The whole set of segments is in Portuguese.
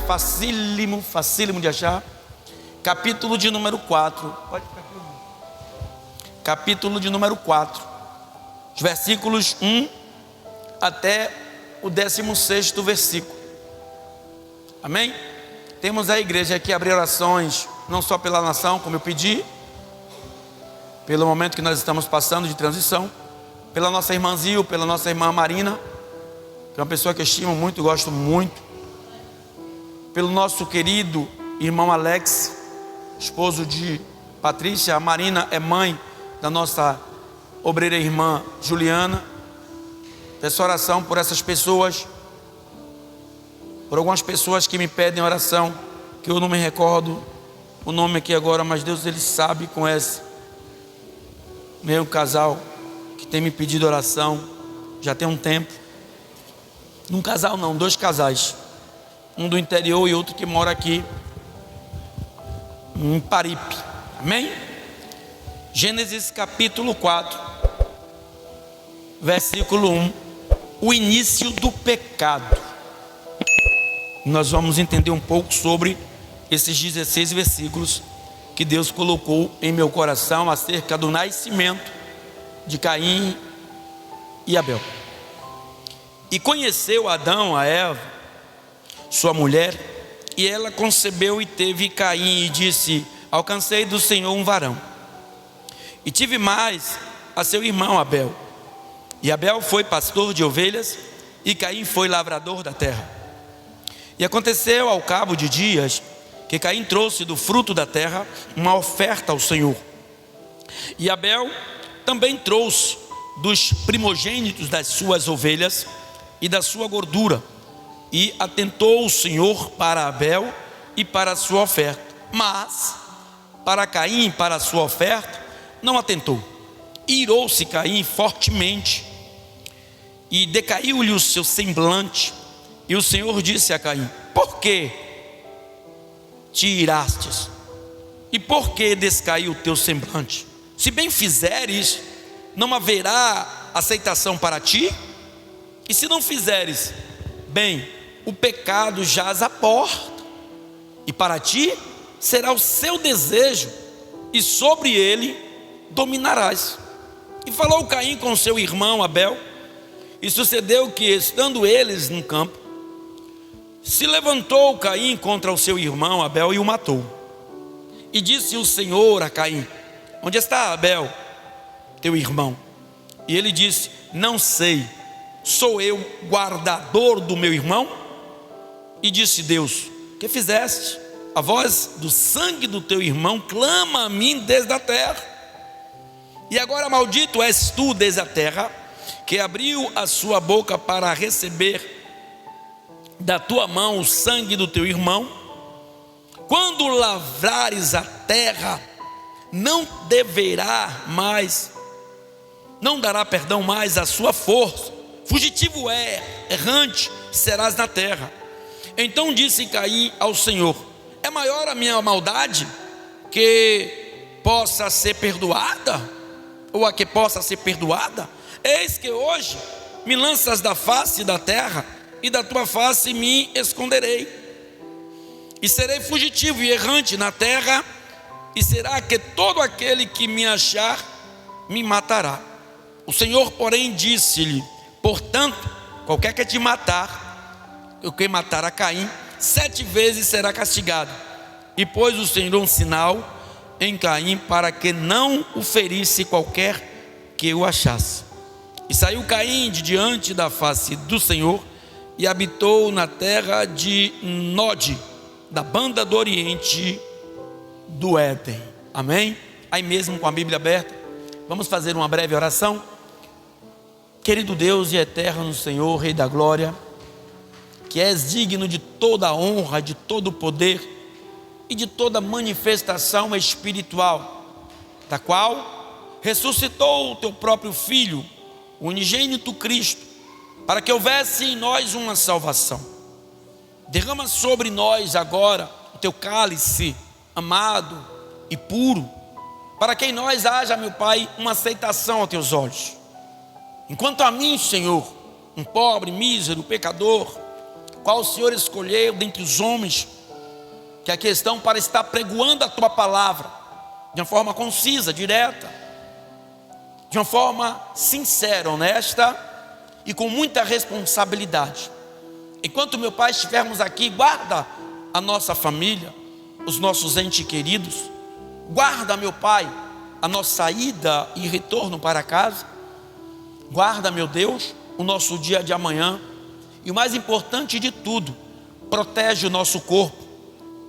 facílimo, facílimo de achar. Capítulo de número 4. Pode ficar aqui, irmão. Capítulo de número 4. Os versículos 1 até o 16º versículo. Amém? Temos a igreja aqui abrir orações, não só pela nação, como eu pedi, pelo momento que nós estamos passando de transição, pela nossa irmã Zil, pela nossa irmã Marina, que é uma pessoa que eu estimo muito, gosto muito, pelo nosso querido irmão Alex, esposo de Patrícia. A Marina é mãe da nossa obreira irmã Juliana. Peço oração por essas pessoas, por algumas pessoas que me pedem oração, que eu não me recordo o nome aqui agora, mas Deus, Ele sabe, conhece. Meu casal que tem me pedido oração já tem um tempo. Um casal não, 2 casais, um do interior e outro que mora aqui em Paripe. Amém? Gênesis capítulo 4, versículo 1. O início do pecado. Nós vamos entender um pouco sobre esses 16 versículos que Deus colocou em meu coração acerca do nascimento de Caim e Abel. E conheceu Adão a Eva, sua mulher, e ela concebeu e teve Caim, e disse: alcancei do Senhor um varão. E tive mais a seu irmão Abel. E Abel foi pastor de ovelhas, e Caim foi lavrador da terra. E aconteceu ao cabo de dias que Caim trouxe do fruto da terra uma oferta ao Senhor. E Abel também trouxe dos primogênitos das suas ovelhas e da sua gordura. E atentou o Senhor para Abel e para a sua oferta, mas para Caim e para a sua oferta não atentou. Irou-se Caim fortemente e decaiu-lhe o seu semblante. E o Senhor disse a Caim: por que te irastes? E por que descaiu o teu semblante? Se bem fizeres, não haverá aceitação para ti? E se não fizeres bem, o pecado jaz à porta, e para ti será o seu desejo, e sobre ele dominarás. E falou Caim com seu irmão Abel. E sucedeu que, estando eles no campo, se levantou Caim contra o seu irmão Abel e o matou. E disse o Senhor a Caim: onde está Abel, teu irmão? E ele disse: não sei, sou eu guardador do meu irmão? E disse Deus: que fizeste? A voz do sangue do teu irmão clama a mim desde a terra. E agora maldito és tu desde a terra, que abriu a sua boca para receber da tua mão o sangue do teu irmão. Quando lavrares a terra, não dará perdão mais a sua força. Fugitivo errante serás na terra. Então disse Caim ao Senhor: é maior a minha maldade que possa ser perdoada? Ou a que possa ser perdoada? Eis que hoje me lanças da face da terra, e da tua face me esconderei, e serei fugitivo e errante na terra, e será que todo aquele que me achar me matará. O Senhor, porém, disse-lhe: portanto, qualquer que te matar, o que matar a Caim, 7 vezes será castigado. E pôs o Senhor um sinal em Caim, para que não o ferisse qualquer que o achasse. E saiu Caim de diante da face do Senhor, e habitou na terra de Nod, da banda do oriente do Éden. Amém? Aí mesmo com a Bíblia aberta, vamos fazer uma breve oração. Querido Deus e eterno Senhor, Rei da glória, que és digno de toda a honra, de todo o poder e de toda manifestação espiritual, da qual ressuscitou o teu próprio Filho, o unigênito Cristo, para que houvesse em nós uma salvação. Derrama sobre nós agora o teu cálice amado e puro, para que em nós haja, meu Pai, uma aceitação aos teus olhos. Enquanto a mim, Senhor, um pobre, mísero, pecador, qual o Senhor escolheu dentre os homens que aqui estão para estar pregoando a tua palavra de uma forma concisa, direta, de uma forma sincera, honesta e com muita responsabilidade. Enquanto, meu Pai, estivermos aqui, guarda a nossa família, os nossos entes queridos, guarda, meu Pai, a nossa ida e retorno para casa, guarda, meu Deus, o nosso dia de amanhã, e o mais importante de tudo, protege o nosso corpo,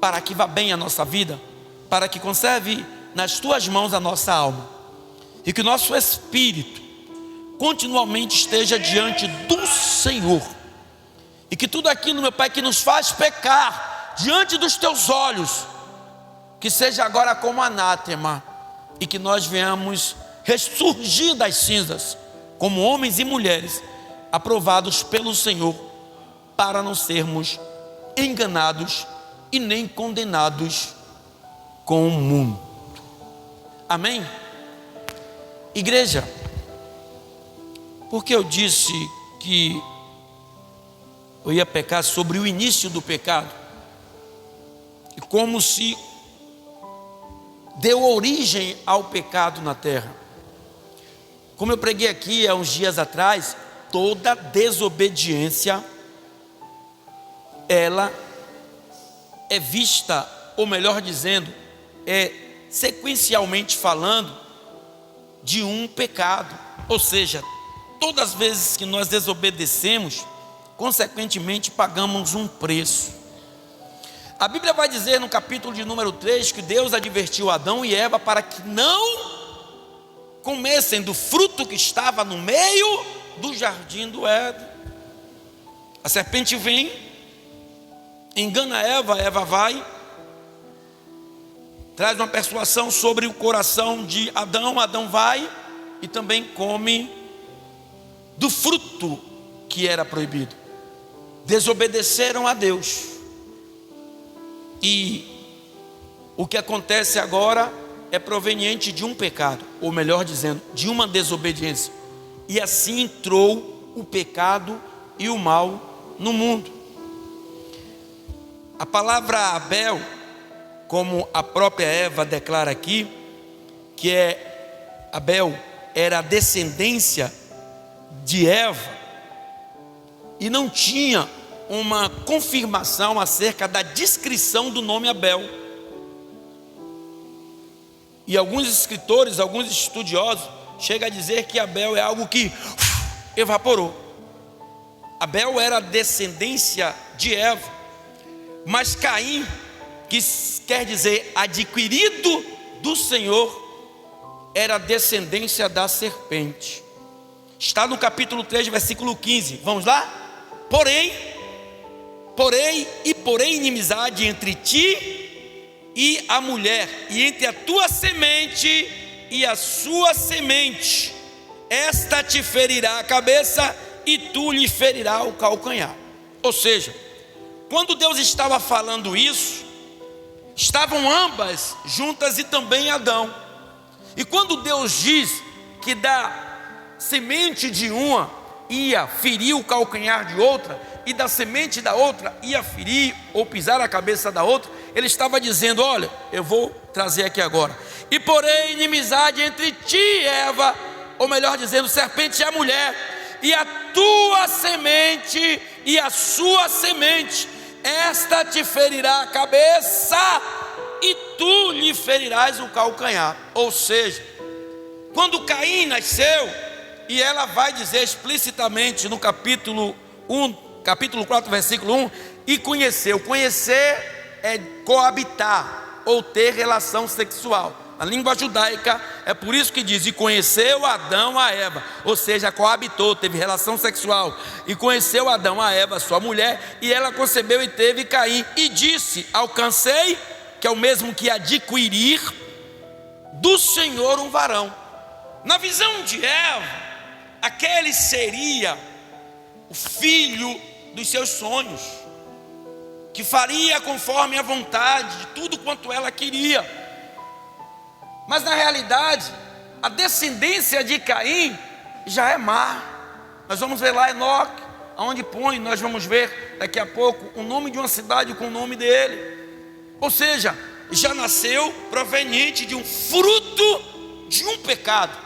para que vá bem a nossa vida, para que conserve nas tuas mãos a nossa alma, e que o nosso espírito continuamente esteja diante do Senhor, e que tudo aquilo, meu Pai, que nos faz pecar diante dos teus olhos, que seja agora como anátema, e que nós venhamos ressurgir das cinzas, como homens e mulheres aprovados pelo Senhor, para não sermos enganados e nem condenados com o mundo. Amém? Igreja, porque eu disse que eu ia pecar sobre o início do pecado, e como se deu origem ao pecado na terra. Como eu preguei aqui há uns dias atrás, toda desobediência, ela é vista, ou melhor dizendo, é sequencialmente falando, de um pecado. Ou seja, todas as vezes que nós desobedecemos, consequentemente pagamos um preço. A Bíblia vai dizer no capítulo de número 3 que Deus advertiu Adão e Eva para que não comessem do fruto que estava no meio do jardim do Éden. A serpente vem, engana Eva, Eva vai, traz uma persuasão sobre o coração de Adão, Adão vai e também come do fruto que era proibido. Desobedeceram a Deus, e o que acontece agora é proveniente de um pecado, ou melhor dizendo, de uma desobediência, e assim entrou o pecado e o mal no mundo. A palavra Abel, como a própria Eva declara aqui, que Abel era a descendência de Eva, e não tinha uma confirmação acerca da descrição do nome Abel. E alguns escritores, alguns estudiosos chegam a dizer que Abel é algo que evaporou. Abel era a descendência de Eva, mas Caim, que quer dizer adquirido do Senhor, era a descendência da serpente. Está no capítulo 3, versículo 15. Vamos lá? Porém inimizade entre ti e a mulher, e entre a tua semente e a sua semente. Esta te ferirá a cabeça e tu lhe ferirá o calcanhar. Ou seja, quando Deus estava falando isso, estavam ambas juntas e também Adão. E quando Deus diz que da semente de uma ia ferir o calcanhar de outra, e da semente da outra ia ferir ou pisar a cabeça da outra, ele estava dizendo: olha, eu vou trazer aqui agora, e porém inimizade entre ti e Eva, ou melhor dizendo, serpente e a mulher, e a tua semente e a sua semente, esta te ferirá a cabeça e tu lhe ferirás o calcanhar. Ou seja, quando Caim nasceu, e ela vai dizer explicitamente no capítulo 4, versículo 1, e conheceu. Conhecer é coabitar ou ter relação sexual. Na língua judaica é por isso que diz: e conheceu Adão a Eva, ou seja, coabitou, teve relação sexual. E conheceu Adão a Eva, sua mulher, e ela concebeu e teve Caim, e disse: alcancei, que é o mesmo que adquirir, do Senhor um varão. Na visão de Eva, aquele seria o filho dos seus sonhos, que faria conforme a vontade de tudo quanto ela queria. Mas na realidade, a descendência de Caim já é má. Nós vamos ver lá Enoque, onde põe, nós vamos ver daqui a pouco, o nome de uma cidade com o nome dele. Ou seja, já nasceu proveniente de um fruto de um pecado.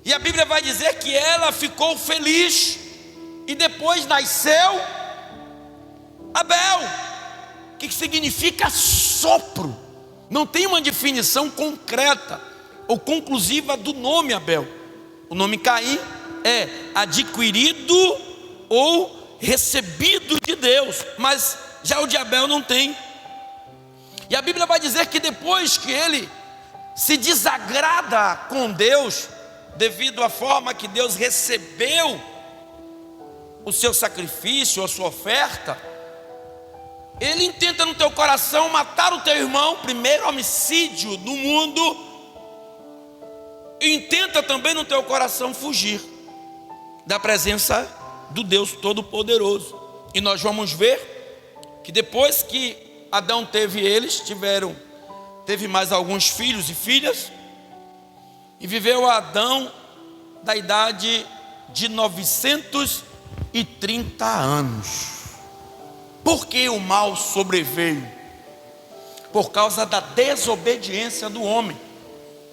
E a Bíblia vai dizer que ela ficou feliz. E depois nasceu Abel, que significa sopro. Não tem uma definição concreta ou conclusiva do nome Abel. O nome Caim é adquirido ou recebido de Deus, mas já o de Abel não tem. E a Bíblia vai dizer que depois que ele se desagrada com Deus, devido à forma que Deus recebeu o seu sacrifício, a sua oferta, ele intenta no teu coração matar o teu irmão, primeiro homicídio do mundo, e intenta também no teu coração fugir da presença do Deus Todo-Poderoso. E nós vamos ver que depois que Adão teve teve mais alguns filhos e filhas, e viveu Adão da idade de 930 anos. Por que o mal sobreveio? Por causa da desobediência do homem.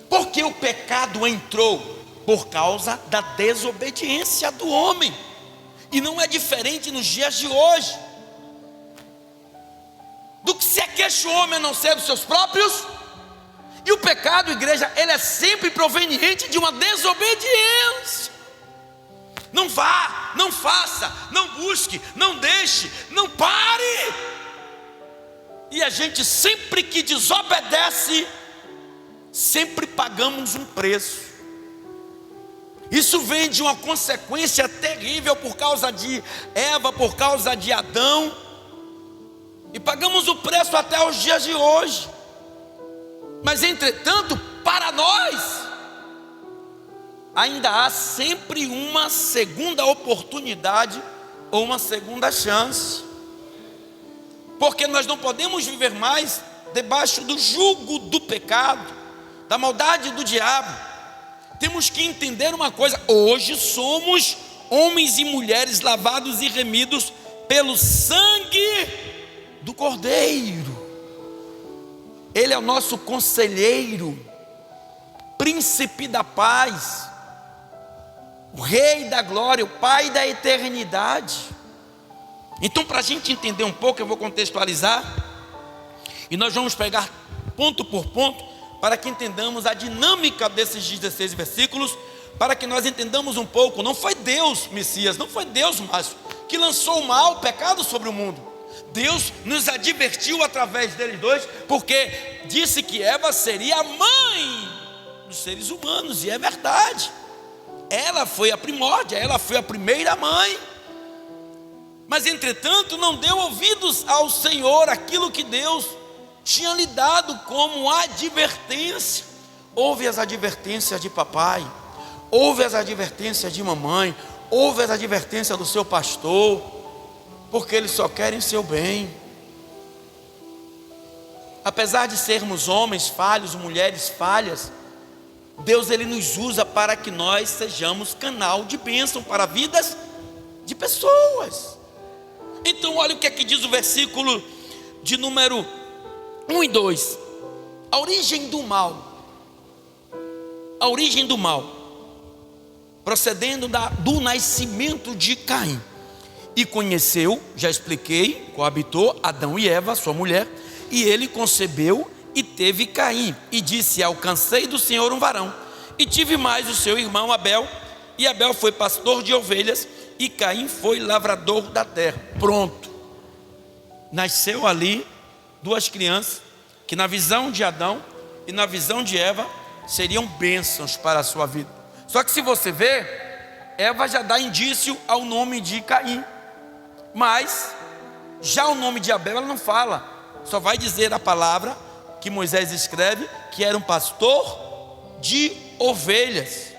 Por que o pecado entrou? Por causa da desobediência do homem. E não é diferente nos dias de hoje. Do que se queixa o homem a não ser dos seus próprios? E o pecado, igreja, ele é sempre proveniente de uma desobediência. Não vá, não faça, não busque, não deixe, não pare. E a gente sempre que desobedece, sempre pagamos um preço. Isso vem de uma consequência terrível por causa de Eva, por causa de Adão. E pagamos o preço até os dias de hoje. Mas entretanto, para nós, ainda há sempre uma segunda oportunidade ou uma segunda chance. Porque nós não podemos viver mais debaixo do jugo do pecado, da maldade do diabo. Temos que entender uma coisa: hoje somos homens e mulheres lavados e remidos pelo sangue do Cordeiro. Ele é o nosso conselheiro, príncipe da paz, o Rei da glória, o Pai da eternidade. Então, para a gente entender um pouco, eu vou contextualizar, e nós vamos pegar ponto por ponto, para que entendamos a dinâmica desses 16 versículos, para que nós entendamos um pouco. Não foi Deus, Messias, não foi Deus, Márcio, que lançou o mal, o pecado sobre o mundo. Deus nos advertiu através deles dois, porque disse que Eva seria a mãe dos seres humanos, e é verdade. Ela foi a primórdia, ela foi a primeira mãe. Mas entretanto não deu ouvidos ao Senhor, aquilo que Deus tinha lhe dado como advertência. Ouve as advertências de papai, ouve as advertências de mamãe, ouve as advertências do seu pastor, porque eles só querem seu bem. Apesar de sermos homens falhos, mulheres falhas, Deus ele nos usa para que nós sejamos canal de bênção para vidas de pessoas. Então olha o que aqui diz o versículo de número 1 e 2. A origem do mal. A origem do mal, procedendo do nascimento de Caim. E conheceu, já expliquei, coabitou Adão e Eva, sua mulher, e ele concebeu e teve Caim, e disse: alcancei do Senhor um varão, e tive mais o seu irmão Abel, e Abel foi pastor de ovelhas, e Caim foi lavrador da terra. Pronto, nasceu ali duas crianças, que na visão de Adão e na visão de Eva, seriam bênçãos para a sua vida. Só que se você ver, Eva já dá indício ao nome de Caim, mas já o nome de Abel ela não fala, só vai dizer a palavra que Moisés escreve, que era um pastor de ovelhas.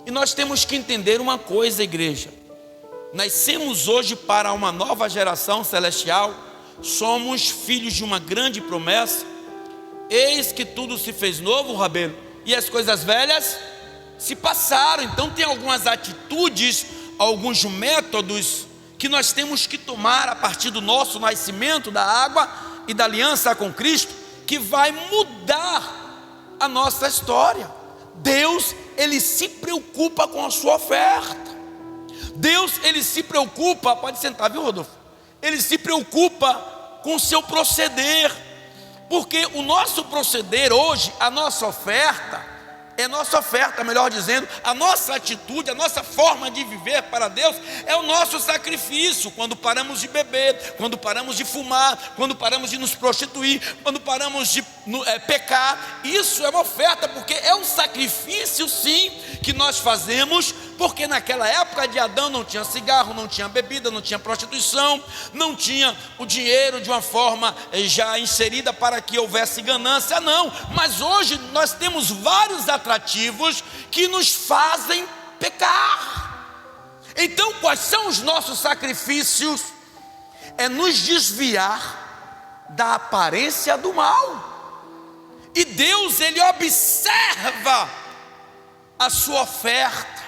E nós temos que entender uma coisa, igreja: nascemos hoje para uma nova geração celestial, somos filhos de uma grande promessa. Eis que tudo se fez novo, Rabelo, e as coisas velhas se passaram. Então tem algumas atitudes, alguns métodos que nós temos que tomar a partir do nosso nascimento da água e da aliança com Cristo, que vai mudar a nossa história. Deus, Ele se preocupa com a sua oferta. Deus, Ele se preocupa, pode sentar, viu, Rodolfo? Ele se preocupa com o seu proceder, porque o nosso proceder hoje, a nossa oferta, melhor dizendo, a nossa atitude, a nossa forma de viver para Deus é o nosso sacrifício. Quando paramos de beber, quando paramos de fumar, quando paramos de nos prostituir, quando paramos de pecar, isso é uma oferta, porque é um sacrifício, sim, que nós fazemos, porque naquela época de Adão não tinha cigarro, não tinha bebida, não tinha prostituição, não tinha o dinheiro de uma forma já inserida para que houvesse ganância, não. Mas hoje nós temos vários atrativos que nos fazem pecar. Então, quais são os nossos sacrifícios? É nos desviar da aparência do mal. E Deus, Ele observa a sua oferta,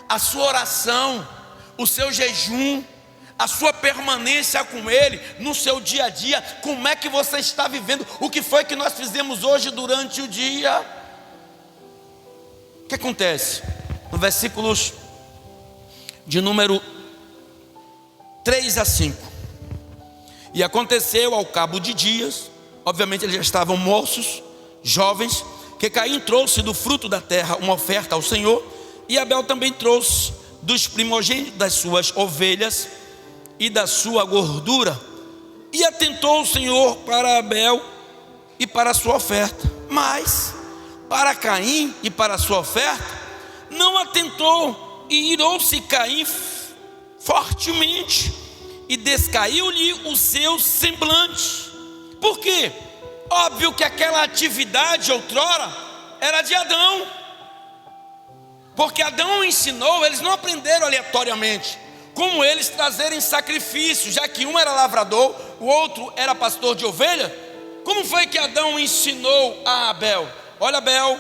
a sua oração, o seu jejum, a sua permanência com Ele no seu dia a dia. Como é que você está vivendo? O que foi que nós fizemos hoje durante o dia? O que acontece? No versículos de número 3 a 5. E aconteceu ao cabo de dias, obviamente eles já estavam moços, jovens, que Caim trouxe do fruto da terra uma oferta ao Senhor, e Abel também trouxe dos primogênitos das suas ovelhas e da sua gordura. E atentou o Senhor para Abel e para a sua oferta, mas para Caim e para a sua oferta não atentou, e irou-se Caim fortemente, e descaiu-lhe o seu semblante. Por quê? Óbvio que aquela atividade outrora era de Adão, porque Adão ensinou, eles não aprenderam aleatoriamente, como eles trazerem sacrifício, já que um era lavrador, o outro era pastor de ovelha. Como foi que Adão ensinou a Abel? Olha, Abel,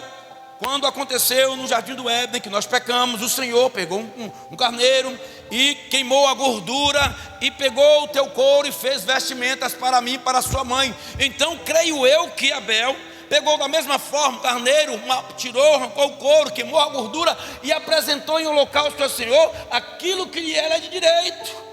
quando aconteceu no jardim do Éden que nós pecamos, o Senhor pegou um carneiro e queimou a gordura, e pegou o teu couro e fez vestimentas para mim e para a sua mãe. Então creio eu que Abel pegou da mesma forma o carneiro, tirou, arrancou o couro, queimou a gordura e apresentou em holocausto ao Senhor aquilo que lhe era de direito.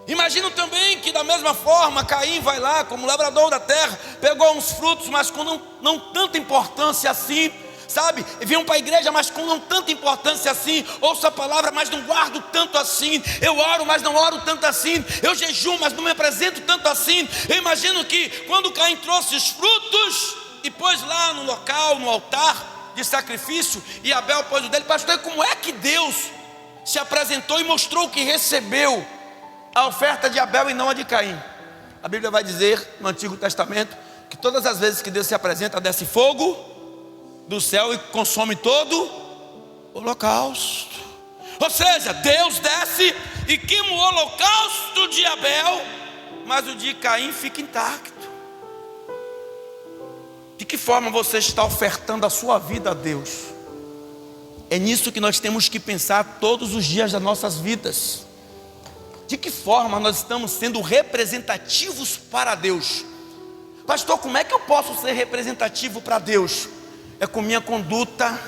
Imagino também que da mesma forma Caim vai lá como lavrador da terra, pegou uns frutos, mas com não tanta importância assim, sabe? Vinham para a igreja, mas com não tanta importância assim. Ouço a palavra, mas não guardo tanto assim. Eu oro, mas não oro tanto assim. Eu jejuo, mas não me apresento tanto assim. Eu imagino que quando Caim trouxe os frutos e pôs lá no local, no altar de sacrifício, e Abel pôs o dele, pastor, como é que Deus se apresentou e mostrou que recebeu a oferta de Abel e não a de Caim? A Bíblia vai dizer no Antigo Testamento que todas as vezes que Deus se apresenta, desce fogo do céu e consome todo o holocausto. Ou seja, Deus desce e queima o holocausto de Abel, mas o de Caim fica intacto. De que forma você está ofertando a sua vida a Deus? É nisso que nós temos que pensar todos os dias das nossas vidas. De que forma nós estamos sendo representativos para Deus? Pastor, como é que eu posso ser representativo para Deus? É com minha conduta,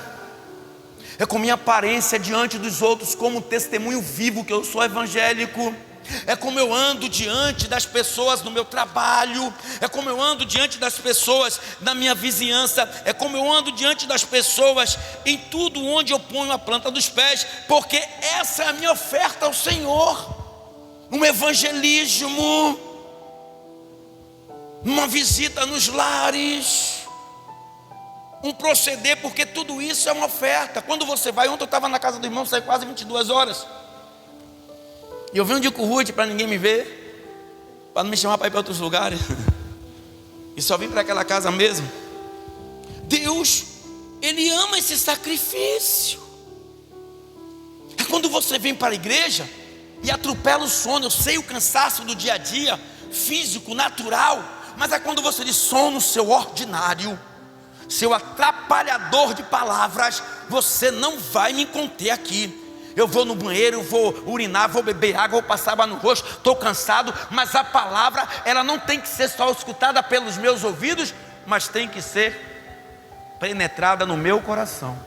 é com minha aparência diante dos outros, como testemunho vivo que eu sou evangélico. É como eu ando diante das pessoas no meu trabalho, é como eu ando diante das pessoas na minha vizinhança, é como eu ando diante das pessoas em tudo onde eu ponho a planta dos pés, porque essa é a minha oferta ao Senhor. Um evangelismo, uma visita nos lares, um proceder, porque tudo isso é uma oferta. Quando você vai, ontem eu estava na casa do irmão, saí quase 22 horas, e eu vim um dia com o Ruth para ninguém me ver, para não me chamar para ir para outros lugares, e só vim para aquela casa mesmo. Deus, Ele ama esse sacrifício. É quando você vem para a igreja e atropela o sono. Eu sei o cansaço do dia a dia, físico, natural, mas é quando você diz: sono seu ordinário, seu atrapalhador de palavras, você não vai me conter aqui. Eu vou no banheiro, eu vou urinar, vou beber água, vou passar água no rosto, estou cansado, mas a palavra, ela não tem que ser só escutada pelos meus ouvidos, mas tem que ser penetrada no meu coração.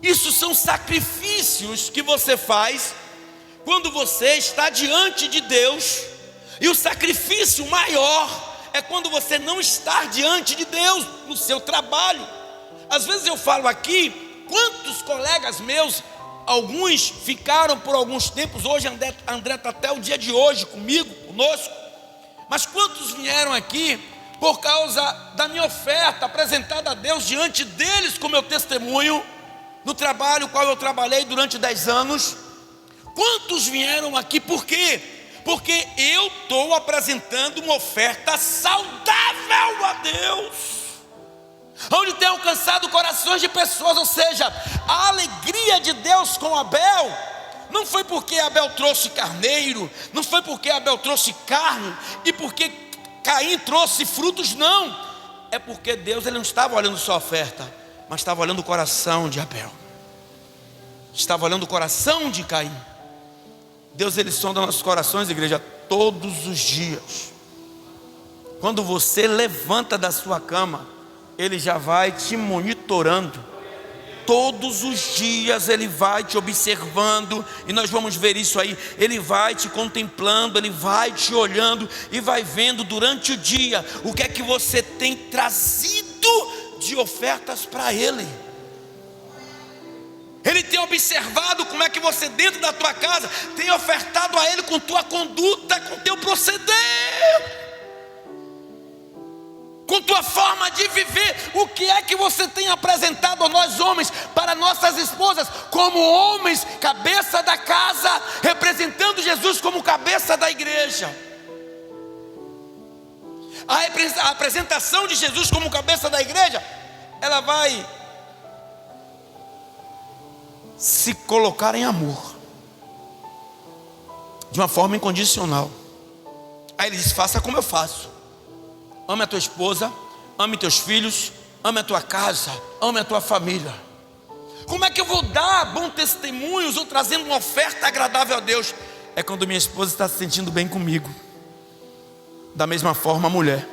Isso são sacrifícios que você faz quando você está diante de Deus, e o sacrifício maior é quando você não está diante de Deus no seu trabalho. Às vezes eu falo aqui, quantos colegas meus, alguns ficaram por alguns tempos, hoje André está até o dia de hoje conosco, mas quantos vieram aqui por causa da minha oferta apresentada a Deus diante deles com meu testemunho, no trabalho qual eu trabalhei durante 10 anos, quantos vieram aqui, por quê? Porque eu estou apresentando uma oferta saudável a Deus, onde tem alcançado corações de pessoas. Ou seja, a alegria de Deus com Abel, não foi porque Abel trouxe carneiro, não foi porque Abel trouxe carne, e porque Caim trouxe frutos, não, é porque Deus, ele não estava olhando só a oferta, mas estava olhando o coração de Abel, estava olhando o coração de Caim. Deus, ele sonda nossos corações, igreja, todos os dias. Quando você levanta da sua cama, ele já vai te monitorando. Todos os dias ele vai te observando, e nós vamos ver isso aí. Ele vai te contemplando, ele vai te olhando e vai vendo durante o dia o que é que você tem trazido de ofertas para ele. Ele tem observado como é que você dentro da tua casa tem ofertado a ele com tua conduta, com teu proceder, com tua forma de viver. O que é que você tem apresentado a nós homens, para nossas esposas, como homens, cabeça da casa, representando Jesus como cabeça da igreja? A apresentação de Jesus como cabeça da igreja, ela vai se colocar em amor, de uma forma incondicional. Aí ele diz: faça como eu faço. Ame a tua esposa, ame teus filhos, ame a tua casa, ame a tua família. Como é que eu vou dar bom testemunhos ou trazendo uma oferta agradável a Deus? É quando minha esposa está se sentindo bem comigo. Da mesma forma, a mulher.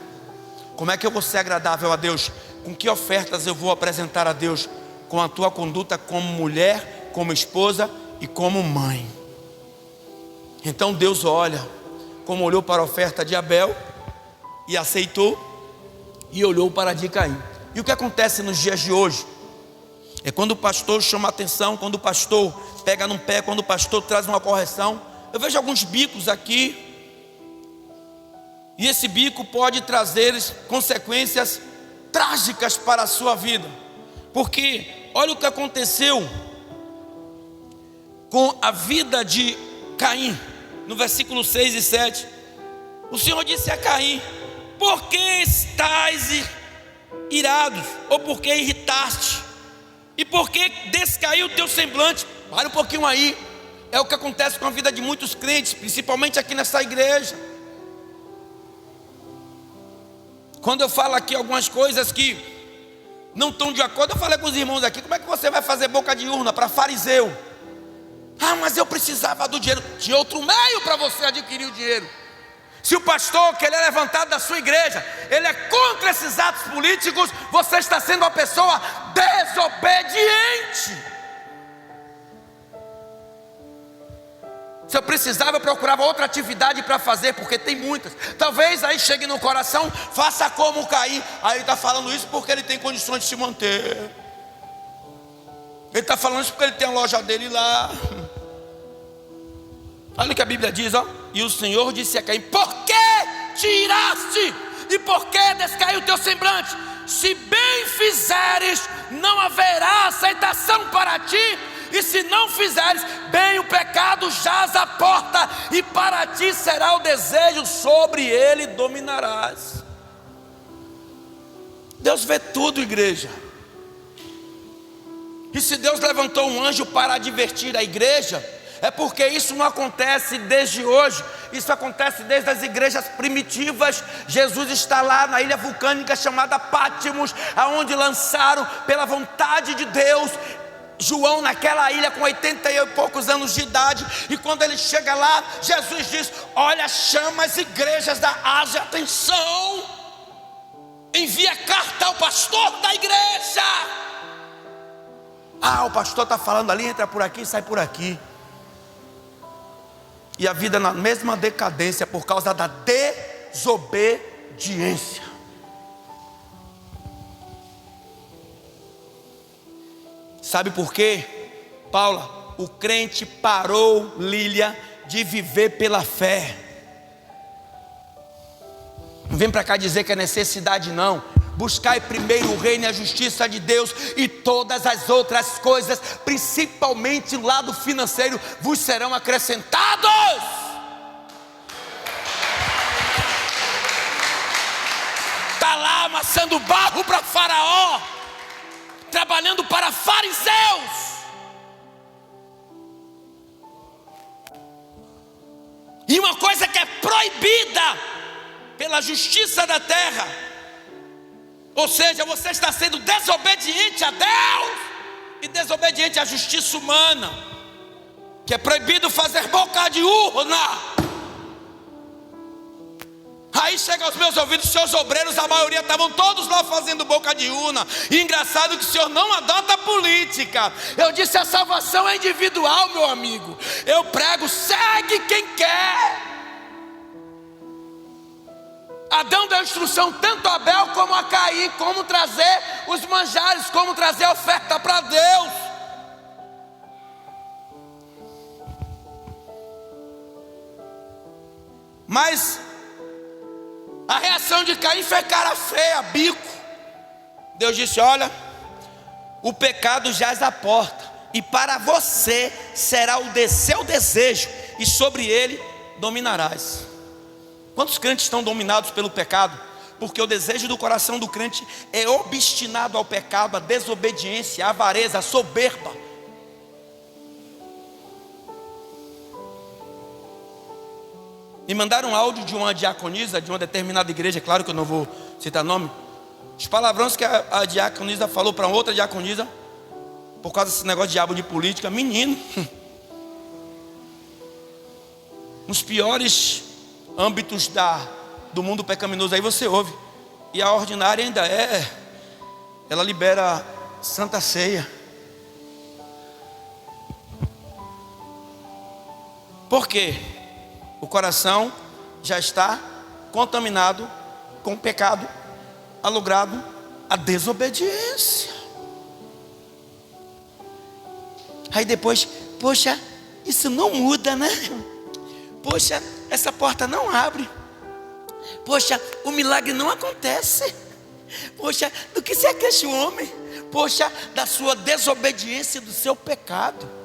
Como é que eu vou ser agradável a Deus? Com que ofertas eu vou apresentar a Deus? Com a tua conduta como mulher, como esposa e como mãe. Então Deus olha, como olhou para a oferta de Abel e aceitou, e olhou para a de Caim. E o que acontece nos dias de hoje? É quando o pastor chama a atenção, quando o pastor pega num pé, quando o pastor traz uma correção. Eu vejo alguns bicos aqui, e esse bico pode trazer consequências trágicas para a sua vida. Porque olha o que aconteceu com a vida de Caim, no versículo 6 e 7. O Senhor disse a Caim: por que estás irado? Ou por que irritaste? E por que descaiu o teu semblante? Para um pouquinho aí. É o que acontece com a vida de muitos crentes, principalmente aqui nessa igreja. Quando eu falo aqui algumas coisas que não estão de acordo, eu falei com os irmãos aqui: como é que você vai fazer boca de urna para fariseu? Ah, mas eu precisava do dinheiro. Tinha outro meio para você adquirir o dinheiro. Se o pastor que ele é levantado da sua igreja, ele é contra esses atos políticos, você está sendo uma pessoa desobediente. Se eu precisava, eu procurava outra atividade para fazer, porque tem muitas. Talvez aí chegue no coração: faça como Caim. Aí ele está falando isso porque ele tem condições de se manter. Ele está falando isso porque ele tem a loja dele lá. Olha o que a Bíblia diz, ó. E o Senhor disse a Caim: por que te iraste? E por que descaiu o teu semblante? Se bem fizeres, não haverá aceitação para ti. E se não fizeres bem, o pecado jaz à porta, e para ti será o desejo, sobre ele dominarás. Deus vê tudo, igreja. E se Deus levantou um anjo para advertir a igreja, é porque isso não acontece desde hoje. Isso acontece desde as igrejas primitivas. Jesus está lá na ilha vulcânica chamada Pátimos, aonde lançaram pela vontade de Deus João naquela ilha com 80 e poucos anos de idade, e quando ele chega lá, Jesus diz: olha, chama as igrejas da Ásia, atenção, envia carta ao pastor da igreja. O pastor está falando ali, entra por aqui, sai por aqui. E a vida na mesma decadência por causa da desobediência. Sabe por quê, Paula? O crente parou, Lília, de viver pela fé. Não vem para cá dizer que é necessidade, não. Buscai primeiro o reino e a justiça de Deus, e todas as outras coisas, principalmente o lado financeiro, vos serão acrescentados. Está lá amassando barro para Faraó, trabalhando para fariseus. E uma coisa que é proibida pela justiça da terra, ou seja, você está sendo desobediente a Deus e desobediente à justiça humana, que é proibido fazer boca de urna. Aí chega aos meus ouvidos, seus obreiros, a maioria estavam todos lá fazendo boca de urna. E engraçado que o senhor não adota política. Eu disse: a salvação é individual, meu amigo. Eu prego, segue quem quer. Adão deu instrução tanto a Abel como a Caim, como trazer os manjares, como trazer a oferta para Deus. Mas a reação de Caim foi cara feia, bico. Deus disse: olha, o pecado jaz à porta, e para você será o seu desejo, e sobre ele dominarás. Quantos crentes estão dominados pelo pecado? Porque o desejo do coração do crente é obstinado ao pecado, à desobediência, à avareza, à soberba. Me mandaram um áudio de uma diaconisa de uma determinada igreja, claro que eu não vou citar nome. Os palavrões que a diaconisa falou para outra diaconisa, por causa desse negócio de diabo de política, menino. Nos piores âmbitos do mundo pecaminoso aí você ouve. E a ordinária ainda ela libera Santa Ceia. Por quê? O coração já está contaminado com o pecado, alugado a desobediência. Aí depois, poxa, isso não muda, né? Poxa, essa porta não abre. Poxa, o milagre não acontece. Poxa, do que se queixa o homem? Poxa, da sua desobediência e do seu pecado.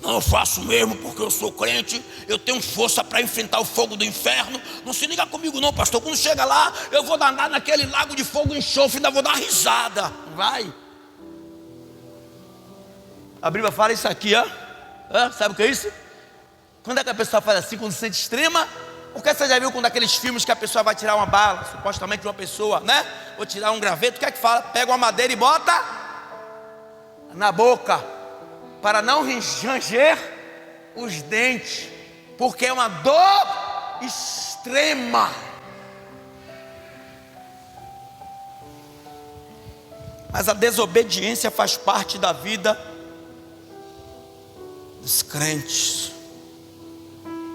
Não, eu faço mesmo porque eu sou crente, eu tenho força para enfrentar o fogo do inferno. Não se liga comigo não, pastor. Quando chega lá, eu vou nadar naquele lago de fogo e enxofre, ainda vou dar risada. Vai. A Bíblia fala isso aqui, ó. Sabe o que é isso? Quando é que a pessoa faz assim, quando se sente extrema? Porque você já viu quando aqueles filmes que a pessoa vai tirar uma bala, supostamente de uma pessoa, né? Ou tirar um graveto, o que é que fala? Pega uma madeira e bota na boca, para não ranger os dentes, porque é uma dor extrema. Mas a desobediência faz parte da vida dos crentes.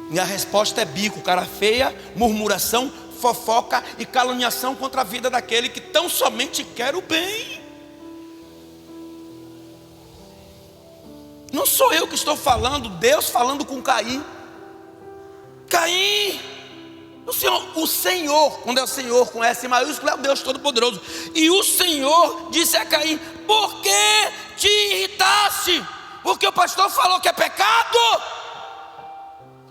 E a resposta é bico, cara feia, murmuração, fofoca e caluniação contra a vida daquele que tão somente quer o bem. Não sou eu que estou falando, Deus falando com Caim. Caim, o Senhor, quando é o Senhor com S maiúsculo, é o Deus Todo-Poderoso. E o Senhor disse a Caim: por que te irritaste? Porque o pastor falou que é pecado?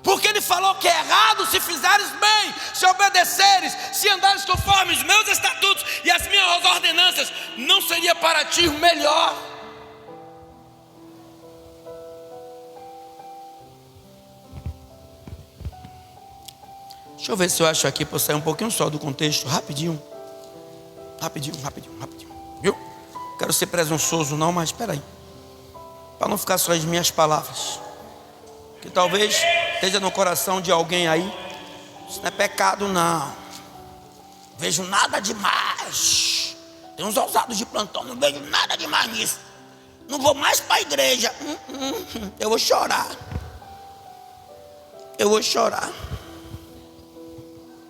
Porque ele falou que é errado? Se fizeres bem, se obedeceres, se andares conforme os meus estatutos e as minhas ordenanças, não seria para ti o melhor? Deixa eu ver se eu acho aqui para sair um pouquinho só do contexto, rapidinho. Rapidinho. Viu? Quero ser presunçoso não, mas espera aí. Para não ficar só as minhas palavras. Que talvez esteja no coração de alguém aí. Isso não é pecado não. Vejo nada demais. Tem uns ousados de plantão, não vejo nada demais nisso. Não vou mais para a igreja. Eu vou chorar.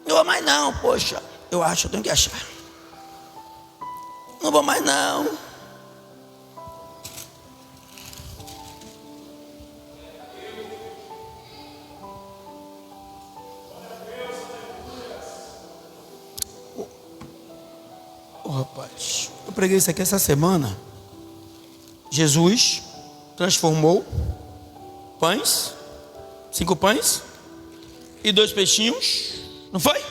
Não vou mais não, poxa. Eu tenho que achar. Não vou mais não. Rapaz, eu preguei isso aqui essa semana. Jesus transformou pães, 5 pães e 2 peixinhos, não foi?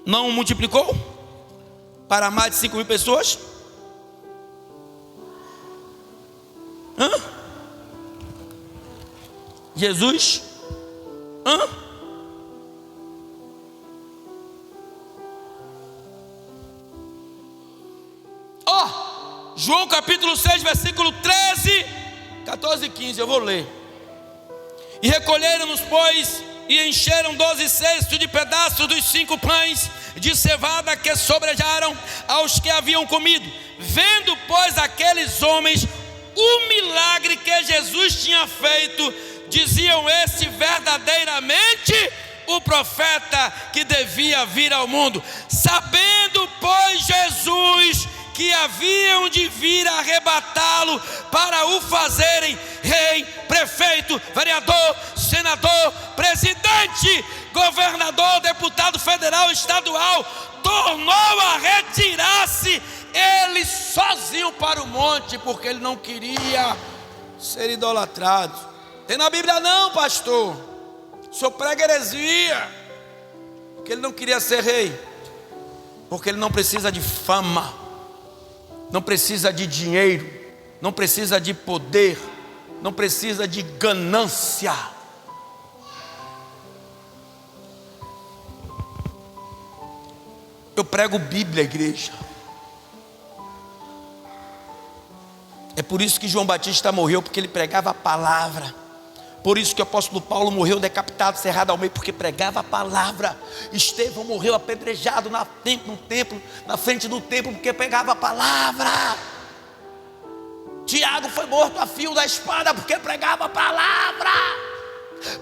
Não multiplicou para mais de 5.000 pessoas? Jesus? João capítulo 6, versículo 13, 14 e 15, eu vou ler. E recolheram-nos, pois, e encheram 12 cestos de pedaços dos 5 pães de cevada que sobrejaram aos que haviam comido. Vendo, pois, aqueles homens o milagre que Jesus tinha feito, diziam estes: verdadeiramente o profeta que devia vir ao mundo. Sabendo, pois, Jesus que haviam de vir arrebatá-lo para o fazerem rei, prefeito, vereador, senador, presidente, governador, deputado federal, estadual, tornou a retirar-se ele sozinho para o monte, porque ele não queria ser idolatrado. Tem na Bíblia não, pastor. O senhor prega heresia. Porque ele não queria ser rei, porque ele não precisa de fama, não precisa de dinheiro, não precisa de poder, não precisa de ganância. Eu prego Bíblia, igreja. É por isso que João Batista morreu, porque ele pregava a palavra. Por isso que o apóstolo Paulo morreu decapitado, cerrado ao meio, porque pregava a palavra. Estevão morreu apedrejado no templo, na frente do templo, porque pregava a palavra. Tiago foi morto a fio da espada, porque pregava a palavra.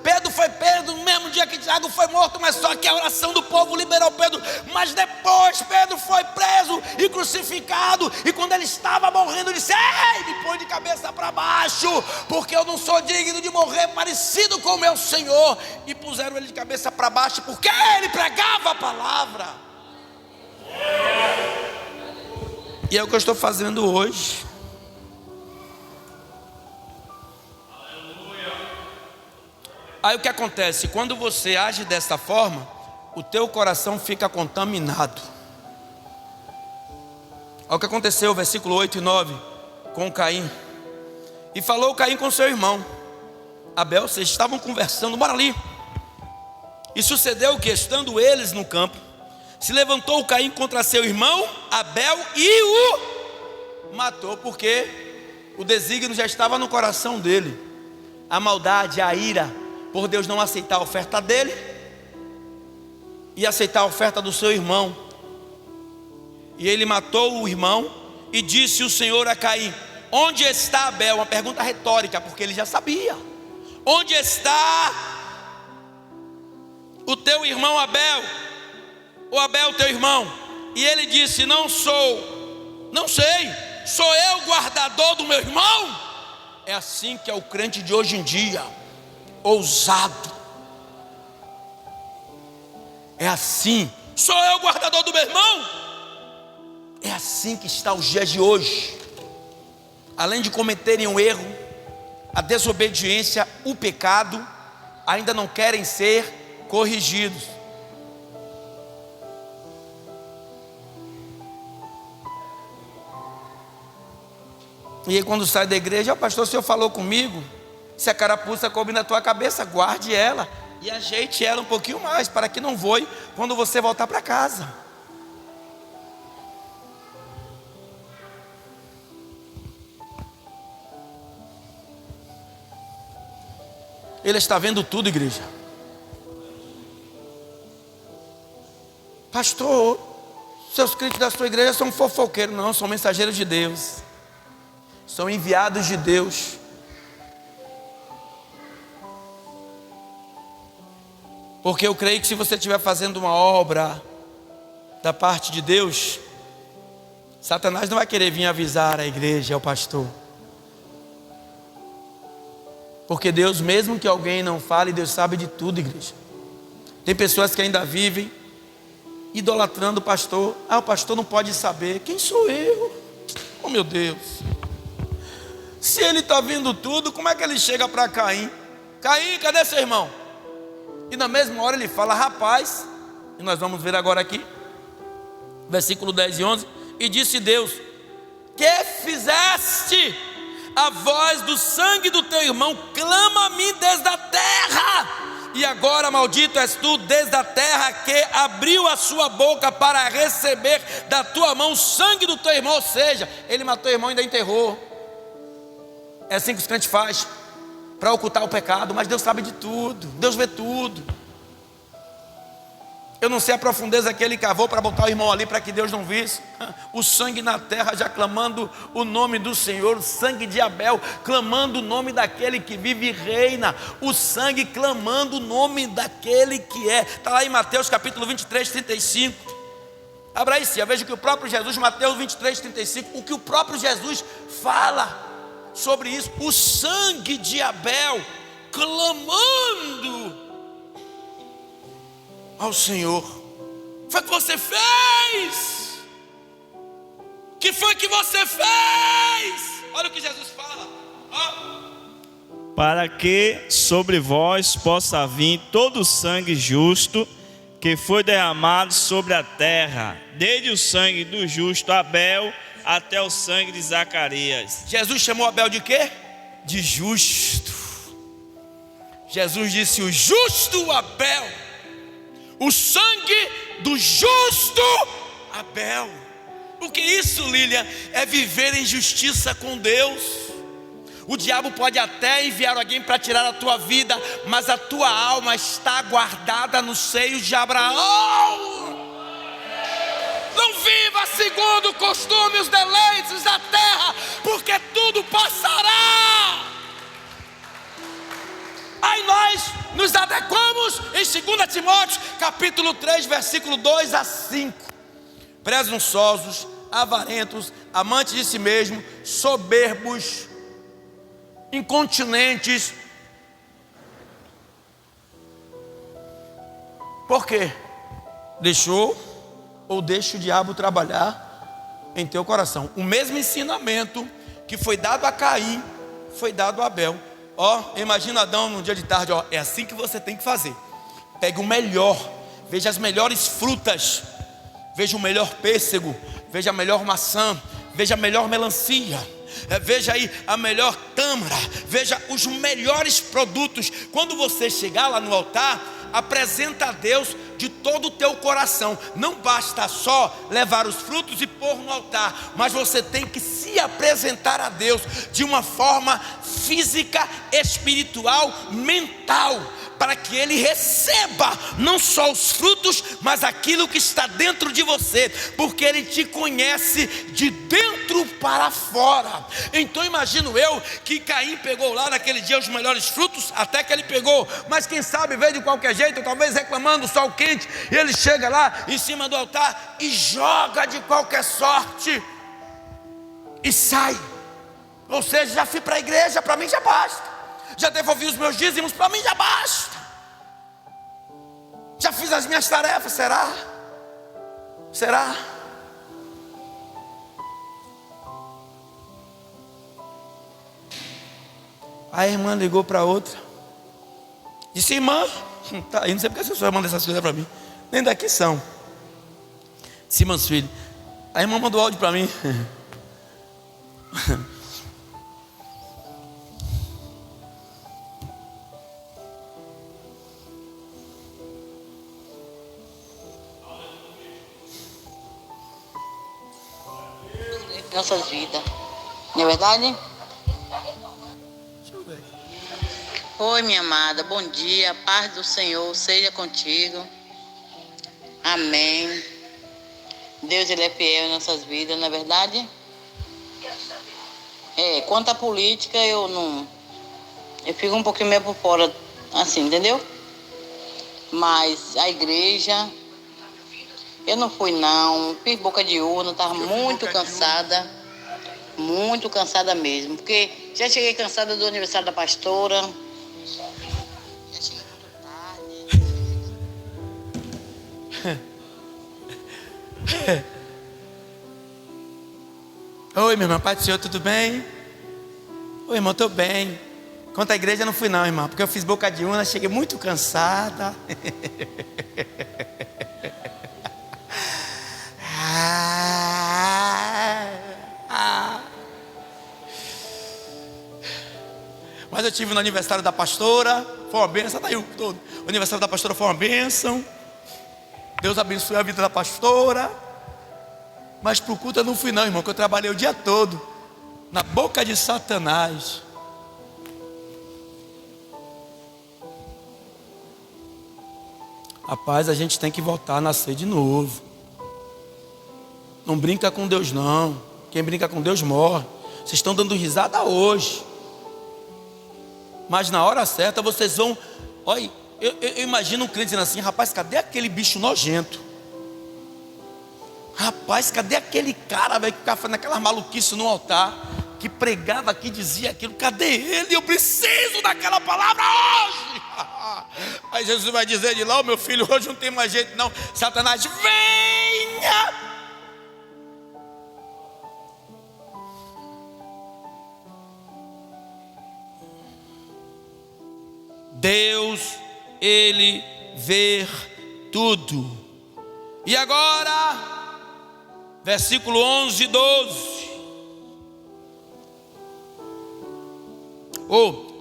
Pedro foi preso no mesmo dia que Tiago foi morto, mas só que a oração do povo liberou Pedro. Mas depois Pedro foi preso e crucificado, e quando ele estava morrendo, ele disse: ei, me põe de cabeça para baixo, porque eu não sou digno de morrer parecido com o meu Senhor. E puseram ele de cabeça para baixo, porque ele pregava a palavra. E é o que eu estou fazendo hoje. Aí o que acontece? Quando você age dessa forma, o teu coração fica contaminado. Olha o que aconteceu, versículo 8 e 9, com Caim. E falou Caim com seu irmão Abel, vocês estavam conversando, bora ali. E sucedeu que, estando eles no campo, se levantou Caim contra seu irmão Abel e o matou, porque o desígnio já estava no coração dele. A maldade, a ira, por Deus não aceitar a oferta dele e aceitar a oferta do seu irmão. E ele matou o irmão. E disse o Senhor a Caim: onde está Abel? Uma pergunta retórica, porque ele já sabia. Onde está o teu irmão Abel? O Abel teu irmão? E ele disse: não sei, sou eu o guardador do meu irmão? É assim que é o crente de hoje em dia, ousado. É assim. Sou eu o guardador do meu irmão? É assim que está os dias de hoje. Além de cometerem um erro, a desobediência, o pecado, ainda não querem ser corrigidos. E aí quando sai da igreja: pastor, o senhor falou comigo, se a carapuça coube na tua cabeça, guarde ela e ajeite ela um pouquinho mais, para que não voe quando você voltar para casa. Ele está vendo tudo, igreja. Pastor, seus crentes da sua igreja são fofoqueiros. Não, são mensageiros de Deus. São enviados de Deus. Porque eu creio que se você estiver fazendo uma obra da parte de Deus, Satanás não vai querer vir avisar a igreja, ao pastor. Porque Deus, mesmo que alguém não fale, Deus sabe de tudo, igreja. Tem pessoas que ainda vivem idolatrando o pastor. Ah, o pastor não pode saber. Quem sou eu? Oh, meu Deus. Se ele está vendo tudo, como é que ele chega para Caim? Caim, cadê seu irmão? E na mesma hora ele fala, rapaz, e nós vamos ver agora aqui, versículo 10 e 11, e disse Deus, que fizeste? A voz do sangue do teu irmão clama a mim desde a terra, e agora maldito és tu desde a terra, que abriu a sua boca para receber da tua mão o sangue do teu irmão. Ou seja, ele matou o irmão e ainda enterrou. É assim que os crentes fazem, para ocultar o pecado. Mas Deus sabe de tudo, Deus vê tudo. Eu não sei a profundeza que ele cavou para botar o irmão ali, para que Deus não visse. O sangue na terra já clamando o nome do Senhor. O sangue de Abel clamando o nome daquele que vive e reina. O sangue clamando o nome daquele que é. Está lá em Mateus capítulo 23, 35. Abra aí, veja que o próprio Jesus, Mateus 23, 35, o que o próprio Jesus fala sobre isso. O sangue de Abel clamando ao Senhor. Foi o que você fez? Que foi que você fez? Olha o que Jesus fala. Para que sobre vós possa vir todo o sangue justo que foi derramado sobre a terra, desde o sangue do justo Abel até o sangue de Zacarias. Jesus chamou Abel de quê? De justo. Jesus disse o justo Abel, o sangue do justo Abel. O que é isso, Lília? É viver em justiça com Deus. O diabo pode até enviar alguém para tirar a tua vida, mas a tua alma está guardada no seio de Abraão. Não viva segundo o costume, os deleites da terra, porque tudo passará. Aí nós nos adequamos em 2 Timóteo capítulo 3, versículo 2 a 5. Presunçosos, avarentos, amantes de si mesmo, soberbos, incontinentes. Por quê? Deixa o diabo trabalhar em teu coração. O mesmo ensinamento que foi dado a Caim foi dado a Abel. Imagina Adão no dia de tarde, é assim que você tem que fazer. Pegue o melhor, veja as melhores frutas, veja o melhor pêssego, veja a melhor maçã, veja a melhor melancia, veja aí a melhor tâmara, veja os melhores produtos. Quando você chegar lá no altar, apresenta a Deus de todo o teu coração. Não basta só levar os frutos e pôr no altar, mas você tem que se apresentar a Deus de uma forma física, espiritual, mental, para que Ele receba não só os frutos, mas aquilo que está dentro de você, porque Ele te conhece de dentro para fora. Então imagino eu que Caim pegou lá naquele dia os melhores frutos, até que ele pegou, mas quem sabe veio de qualquer jeito, talvez reclamando, sol quente, e ele chega lá em cima do altar e joga de qualquer sorte e sai. Ou seja, já fui para a igreja, para mim já basta. Já devolvi os meus dízimos, para mim já basta. Já fiz as minhas tarefas, será? Será? A irmã ligou para outra, disse: irmã, tá aí, não sei porque a senhora manda essas coisas para mim, nem daqui são. Simãs filho. A irmã mandou áudio para mim. Nossas vidas, não é verdade? Deixa eu ver. Oi, minha amada, bom dia, a paz do Senhor seja contigo. Amém. Deus, Ele é fiel em nossas vidas, não é verdade? Quanto à política, eu fico um pouquinho meio por fora, assim, entendeu? Mas a igreja, eu não fui não, fiz boca de urna, estava muito cansada mesmo, porque já cheguei cansada do aniversário da pastora. Já cheguei muito tarde. Oi, minha irmã, Pai do Senhor, tudo bem? Oi, irmão, estou bem. Quanto à igreja, não fui não, irmão, porque eu fiz boca de urna, cheguei muito cansada. Mas eu tive no aniversário da pastora, foi uma bênção, tá aí todo. O aniversário da pastora foi uma bênção. Deus abençoe a vida da pastora. Mas pro culto eu não fui não, irmão, que eu trabalhei o dia todo na boca de Satanás. Rapaz, a gente tem que voltar a nascer de novo. Não brinca com Deus não. Quem brinca com Deus morre. Vocês estão dando risada hoje, mas na hora certa vocês vão. Olha, eu imagino um crente dizendo assim: rapaz, cadê aquele bicho nojento? Rapaz, cadê aquele cara, velho, que ficava fazendo aquelas maluquices no altar, que pregava, que dizia aquilo? Cadê ele? Eu preciso daquela palavra hoje. Aí Jesus vai dizer de lá: meu filho, hoje não tem mais jeito não. Satanás, venha. Deus, Ele vê tudo. E agora, versículo 11 e 12.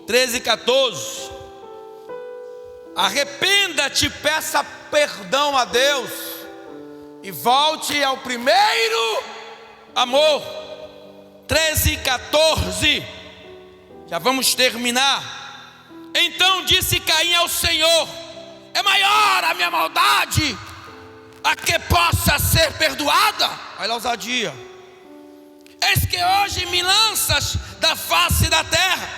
13 e 14. Arrependa-te, peça perdão a Deus e volte ao primeiro amor. 13 e 14. Já vamos terminar. Então disse Caim ao Senhor: é maior a minha maldade a que possa ser perdoada? Olha a ousadia. Eis que hoje me lanças da face da terra,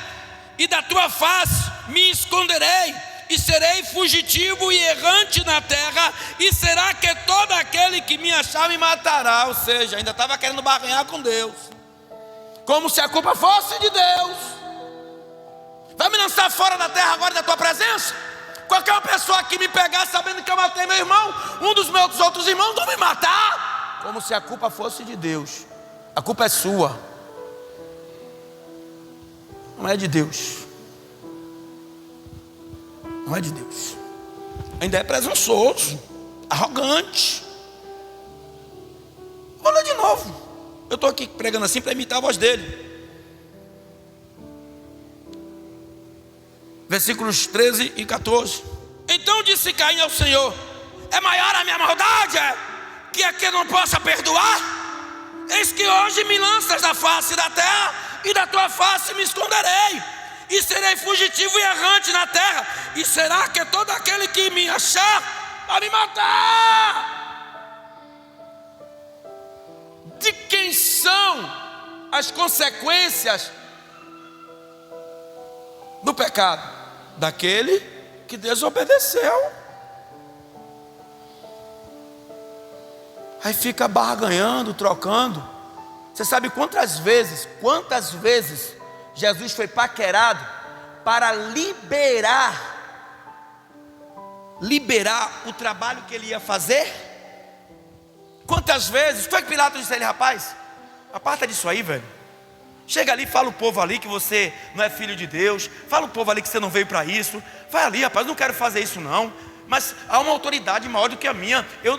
e da tua face me esconderei, e serei fugitivo e errante na terra, e será que todo aquele que me achar me matará? Ou seja, ainda estava querendo barganhar com Deus, como se a culpa fosse de Deus. Vai me lançar fora da terra agora da tua presença? Qualquer pessoa que me pegar sabendo que eu matei meu irmão, um dos meus outros irmãos, vão me matar. Como se a culpa fosse de Deus. A culpa é sua, não é de Deus. Não é de Deus. Ainda é presunçoso, arrogante. Vou ler de novo. Eu estou aqui pregando assim para imitar a voz dele. Versículos 13 e 14. Então disse Caim ao Senhor: é maior a minha maldade que a que não possa perdoar? Eis que hoje me lanças da face da terra, e da tua face me esconderei, e serei fugitivo e errante na terra, e será que todo aquele que me achar vai me matar? De quem são as consequências do pecado? Daquele que desobedeceu. Aí fica barganhando, trocando. Você sabe quantas vezes Jesus foi paquerado para liberar o trabalho que ele ia fazer? Quantas vezes foi que Pilatos disse a ele: rapaz, aparta disso aí, velho. Chega ali, fala o povo ali que você não é filho de Deus. Fala o povo ali que você não veio para isso. Vai ali, rapaz, não quero fazer isso não. Mas há uma autoridade maior do que a minha. Eu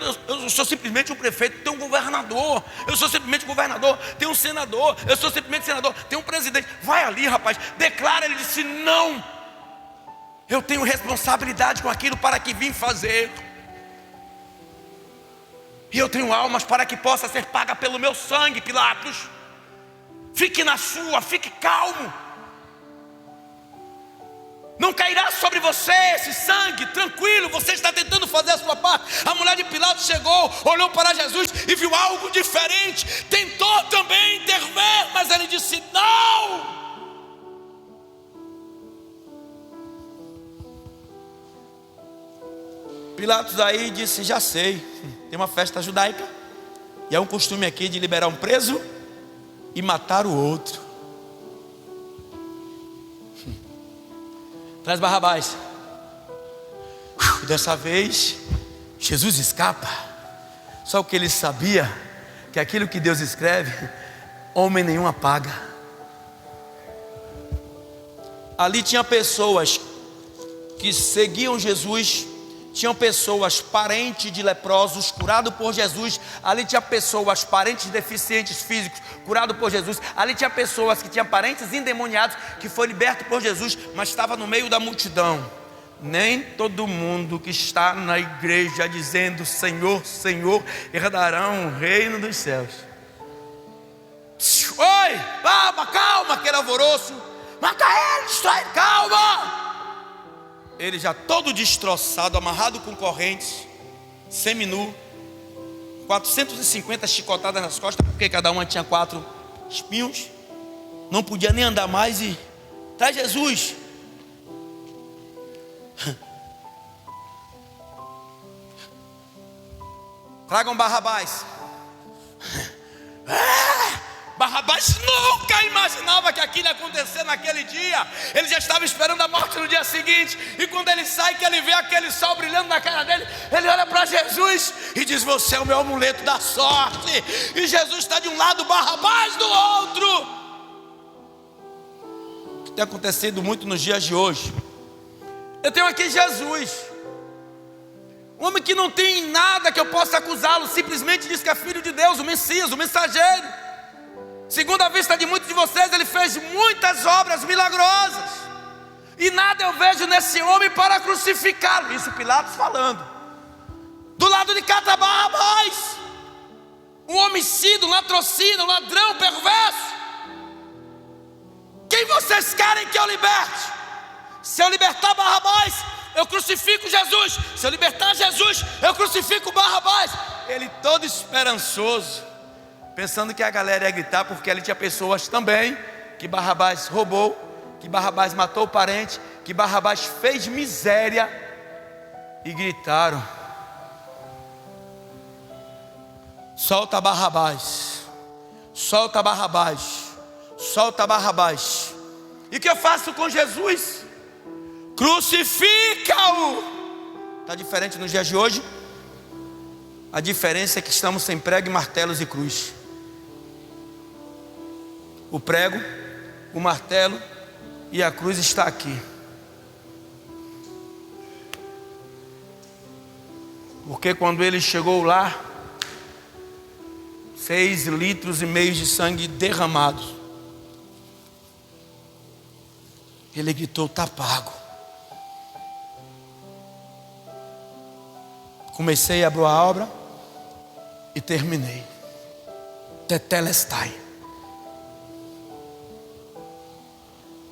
sou simplesmente um prefeito, tem um governador. Eu sou simplesmente um governador, tem um senador. Eu sou simplesmente senador, tem um presidente. Vai ali, rapaz, declara. Ele disse: não, eu tenho responsabilidade com aquilo para que vim fazer. E eu tenho almas para que possa ser paga pelo meu sangue. Pilatos, fique na sua, fique calmo. Não cairá sobre você esse sangue, tranquilo, você está tentando fazer a sua parte. A mulher de Pilatos chegou, olhou para Jesus e viu algo diferente, tentou também intervir, mas ele disse não. Pilatos aí disse, já sei, tem uma festa judaica, e é um costume aqui de liberar um preso e matar o outro. Traz Barrabás. Dessa vez, Jesus escapa. Só que ele sabia que aquilo que Deus escreve, homem nenhum apaga. Ali tinha pessoas que seguiam Jesus, tinham pessoas parentes de leprosos, curados por Jesus. Ali tinha pessoas parentes de deficientes físicos, curados por Jesus. Ali tinha pessoas que tinham parentes endemoniados, que foi liberto por Jesus, mas estava no meio da multidão. Nem todo mundo que está na igreja dizendo Senhor, Senhor, herdarão o reino dos céus. Oi, calma, aquele alvoroço. Mata ele, destrói ele, calma. Ele já todo destroçado, amarrado com correntes, seminu, 450 chicotadas nas costas, porque cada uma tinha 4 espinhos, não podia nem andar mais. E traz Jesus. Tragam Barrabás. Barrabás nunca imaginava que aquilo ia acontecer naquele dia. Ele já estava esperando a morte no dia seguinte. E quando ele sai, que ele vê aquele sol brilhando na cara dele, ele olha para Jesus e diz, você é o meu amuleto da sorte. E Jesus está de um lado, Barrabás do outro. O que tem acontecido muito nos dias de hoje. Eu tenho aqui Jesus, um homem que não tem nada que eu possa acusá-lo, simplesmente diz que é filho de Deus, o Messias, o mensageiro. Segundo a vista de muitos de vocês, ele fez muitas obras milagrosas, e nada eu vejo nesse homem para crucificá-lo. Isso Pilatos falando. Do lado de cá está Barrabás, um homicida, um latrocínio, um ladrão, perverso. Quem vocês querem que eu liberte? Se eu libertar Barrabás, eu crucifico Jesus. Se eu libertar Jesus, eu crucifico Barrabás. Ele todo esperançoso, pensando que a galera ia gritar, porque ali tinha pessoas também que Barrabás roubou, que Barrabás matou o parente, que Barrabás fez miséria, e gritaram, solta Barrabás, solta Barrabás, solta Barrabás. E o que eu faço com Jesus? Crucifica-o. Está diferente nos dias de hoje? A diferença é que estamos sem prego, martelos e cruz. O prego, o martelo e a cruz está aqui. Porque quando ele chegou lá, 6,5 litros de sangue derramado, ele gritou, está pago. Comecei a boa obra e terminei. Tetelestai.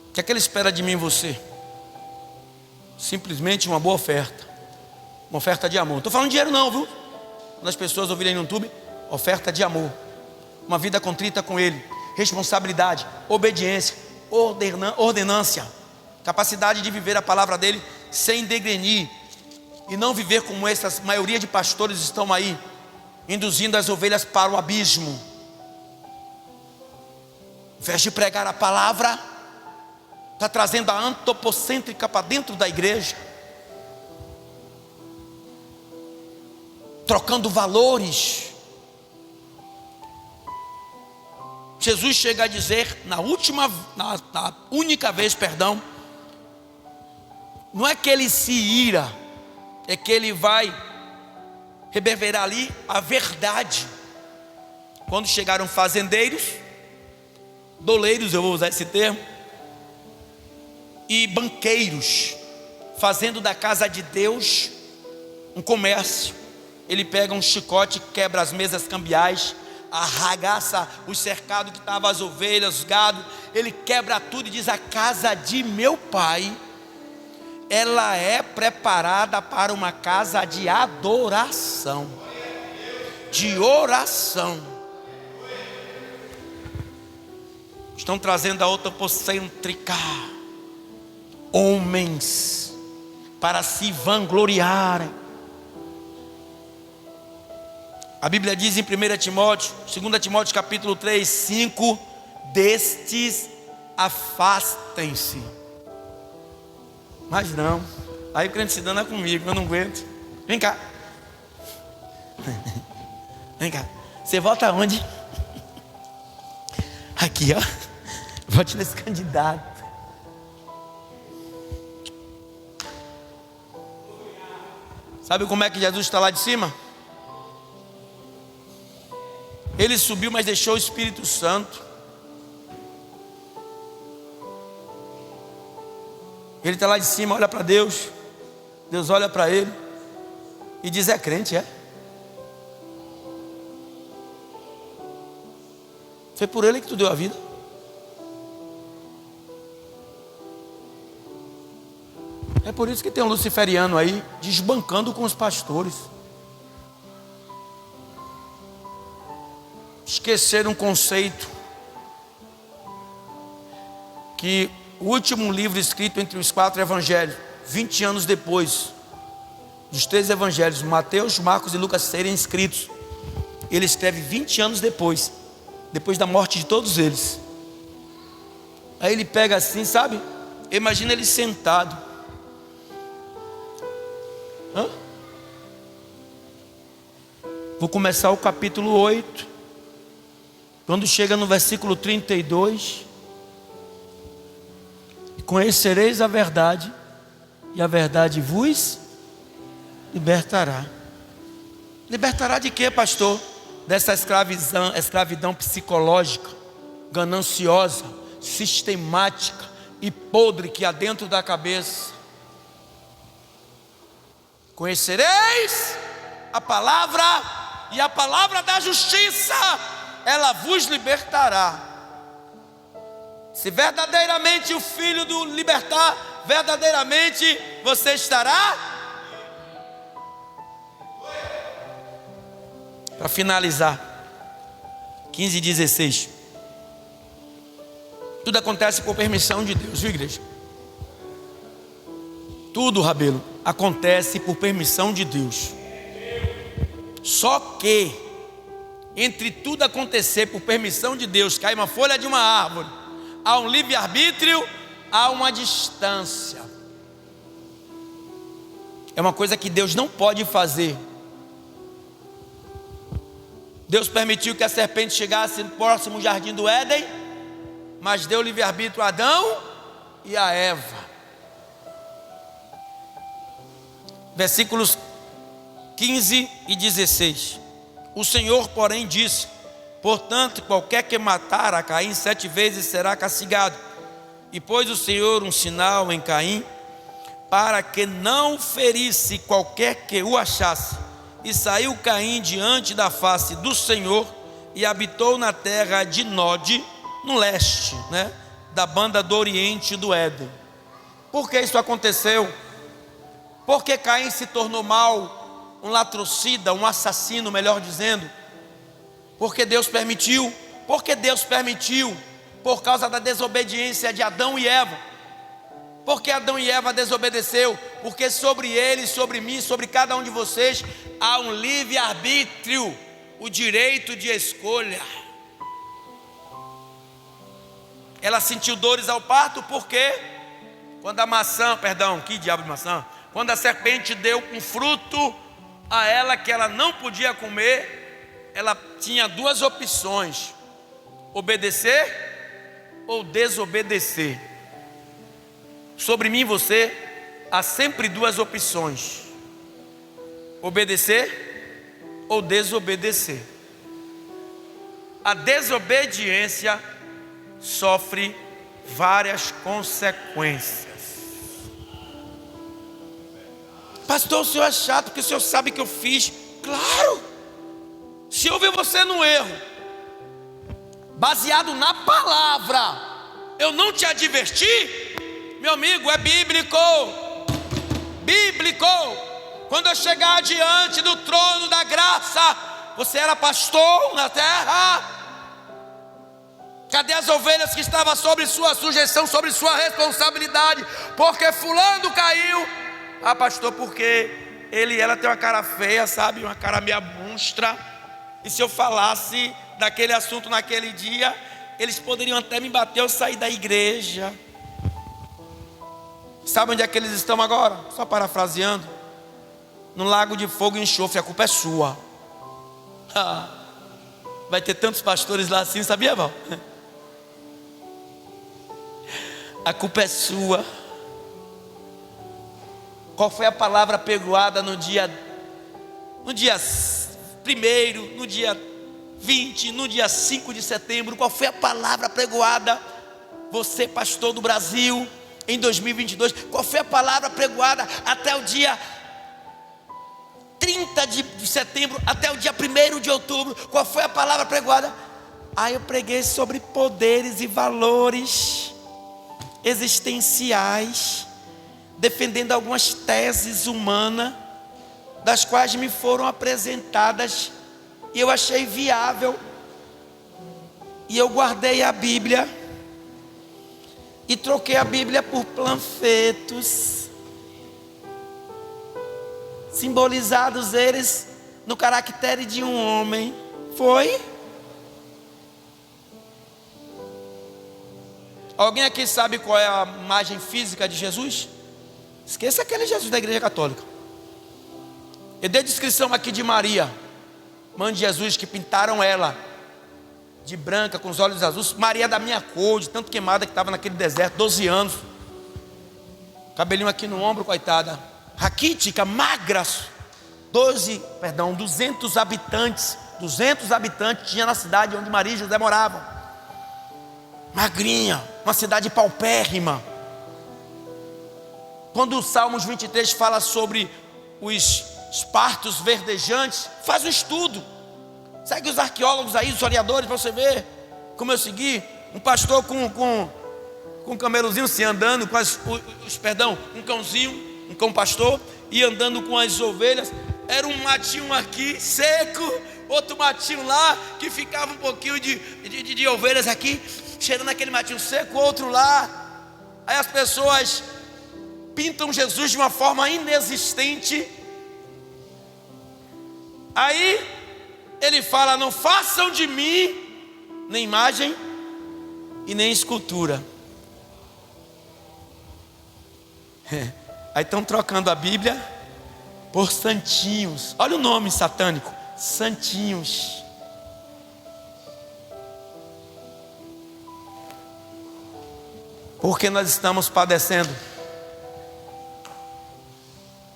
O que é que ele espera de mim e você? Simplesmente uma boa oferta. Uma oferta de amor. Não estou falando de dinheiro não, viu? Quando as pessoas ouvirem no YouTube, oferta de amor. Uma vida contrita com Ele. Responsabilidade, obediência, ordenância. Capacidade de viver a palavra dEle sem degrenir. E não viver como essa maioria de pastores estão aí, induzindo as ovelhas para o abismo. Ao invés de pregar a palavra, está trazendo a antropocêntrica para dentro da igreja, trocando valores. Jesus chega a dizer, na única vez, não é que ele se ira, é que ele vai reverberar ali a verdade. Quando chegaram fazendeiros, doleiros, eu vou usar esse termo, e banqueiros, fazendo da casa de Deus um comércio, ele pega um chicote, quebra as mesas cambiais, arragaça os cercados que estavam as ovelhas, os gado, ele quebra tudo e diz, a casa de meu pai ela é preparada para uma casa de adoração, de oração. Estão trazendo a antropocêntrica, homens para se vangloriarem. A Bíblia diz em 1 Timóteo, 2 Timóteo capítulo 3, 5: destes afastem-se. Mas não, aí o crente se dana comigo, eu não aguento. Vem cá. Vem cá. Você vota onde? Aqui, ó. Vote nesse candidato. Sabe como é que Jesus está lá de cima? Ele subiu, mas deixou o Espírito Santo. Ele está lá de cima, olha para Deus. Deus olha para ele e diz: é crente, é? Foi por ele que tu deu a vida. É por isso que tem um luciferiano aí desbancando com os pastores. Esqueceram um conceito que o último livro escrito entre os 4 evangelhos, 20 anos depois dos 3 evangelhos, Mateus, Marcos e Lucas serem escritos, ele escreve 20 anos depois da morte de todos eles. Aí ele pega assim, sabe? Imagina ele sentado. Vou começar o capítulo 8. Quando chega no versículo 32: conhecereis a verdade, e a verdade vos libertará. Libertará de quê, pastor? Dessa escravidão psicológica, gananciosa, sistemática e podre que há dentro da cabeça. Conhecereis a palavra, e a palavra da justiça, ela vos libertará. Se verdadeiramente o Filho do libertar, verdadeiramente você estará. Para finalizar, 15:16. Tudo acontece por permissão de Deus, viu, igreja? Tudo, Rabelo, acontece por permissão de Deus. Só que entre tudo acontecer por permissão de Deus, cair uma folha de uma árvore, há um livre-arbítrio, há uma distância. É uma coisa que Deus não pode fazer. Deus permitiu que a serpente chegasse no próximo jardim do Éden, mas deu livre-arbítrio a Adão e a Eva. Versículos 15 e 16. O Senhor, porém, disse: portanto, qualquer que matar a Caim 7 vezes será castigado. E pôs o Senhor um sinal em Caim, para que não ferisse qualquer que o achasse. E saiu Caim diante da face do Senhor, e habitou na terra de Nod, no leste, da banda do oriente do Éden. Por que isso aconteceu? Porque Caim se tornou mau, um latrocida, um assassino, melhor dizendo. Porque Deus permitiu. Porque Deus permitiu, por causa da desobediência de Adão e Eva. Porque Adão e Eva desobedeceu? Porque sobre ele, sobre mim, sobre cada um de vocês há um livre-arbítrio, o direito de escolha. Ela sentiu dores ao parto porque quando a maçã, que diabo de maçã? Quando a serpente deu um fruto a ela que ela não podia comer, ela tinha 2 opções: obedecer ou desobedecer. Sobre mim e você, há sempre 2 opções: obedecer ou desobedecer. A desobediência sofre várias consequências. Pastor, o senhor é chato porque o senhor sabe que eu fiz. Claro! Se eu ver você no erro, baseado na palavra, eu não te adverti, meu amigo, é bíblico. bíblico. Quando eu chegar diante do trono da graça, você era pastor na terra. Cadê as ovelhas que estavam sobre sua sujeição, sobre sua responsabilidade? Porque fulano caiu. Ah, pastor, porque ela tem uma cara feia, sabe? Uma cara meia monstra. E se eu falasse daquele assunto naquele dia, eles poderiam até me bater, eu sair da igreja. Sabe onde é que eles estão agora? Só parafraseando: no lago de fogo e enxofre. A culpa é sua. Vai ter tantos pastores lá assim, sabia, Val? A culpa é sua. Qual foi a palavra apregoada no dia 1º, no dia 20, no dia 5 de setembro? Qual foi a palavra apregoada? Você, pastor do Brasil, em 2022, qual foi a palavra apregoada até o dia 30 de setembro, até o dia 1º de outubro? Qual foi a palavra apregoada? Eu preguei sobre poderes e valores existenciais, defendendo algumas teses humanas, das quais me foram apresentadas e eu achei viável, e eu guardei a Bíblia e troquei a Bíblia por panfletos, simbolizados eles no caractere de um homem. Foi? Alguém aqui sabe qual é a imagem física de Jesus? Esqueça aquele Jesus da igreja católica. Eu dei descrição aqui de Maria, mãe de Jesus, que pintaram ela de branca, com os olhos azuis. Maria da minha cor, de tanto queimada que estava naquele deserto, 12 anos. Cabelinho aqui no ombro, coitada. Raquítica, magra. 200 habitantes. 200 habitantes tinha na cidade onde Maria e José moravam. Magrinha, uma cidade paupérrima. Quando o Salmos 23 fala sobre os partos verdejantes, faz um estudo. Segue os arqueólogos aí, os historiadores, para você ver como eu segui. Um pastor com um camelozinho se andando, um cãozinho, um cão pastor, e andando com as ovelhas. Era um matinho aqui, seco, outro matinho lá, que ficava um pouquinho de ovelhas aqui, cheirando aquele matinho seco, outro lá. Aí as pessoas pintam Jesus de uma forma inexistente. Aí ele fala: não façam de mim nem imagem e nem escultura. Aí estão trocando a Bíblia por santinhos. Olha o nome satânico: santinhos. Porque nós estamos padecendo.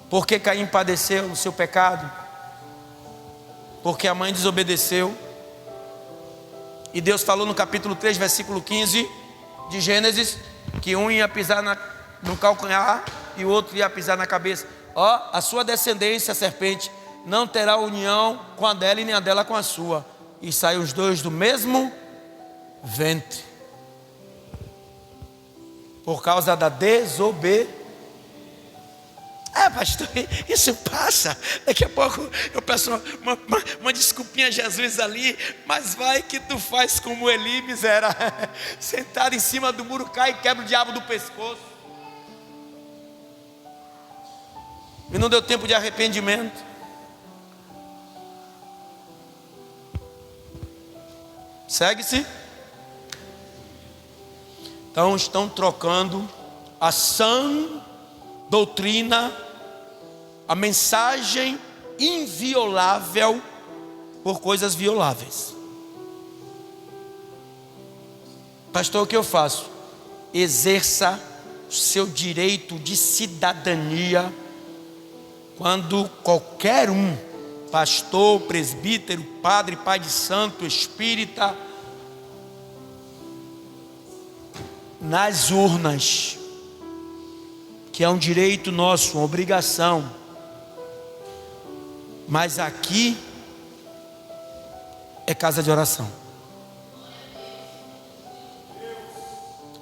Porque Caim padeceu no seu pecado. Porque a mãe desobedeceu. E Deus falou no capítulo 3, versículo 15 de Gênesis, que um ia pisar no calcanhar e o outro ia pisar na cabeça. A sua descendência, a serpente, não terá união com a dela e nem a dela com a sua. E saem os dois do mesmo ventre. Por causa da desobediência. Pastor, isso passa. Daqui a pouco eu peço uma desculpinha a Jesus ali. Mas vai que tu faz como Eli, miséria. Sentado em cima do muro, cai e quebra o diabo do pescoço. E não deu tempo de arrependimento. Segue-se. Então estão trocando a sã doutrina, a mensagem inviolável, por coisas violáveis. Pastor, o que eu faço? Exerça o seu direito de cidadania. Quando qualquer um, pastor, presbítero, padre, pai de santo, espírita, nas urnas, que é um direito nosso, uma obrigação, mas aqui é casa de oração.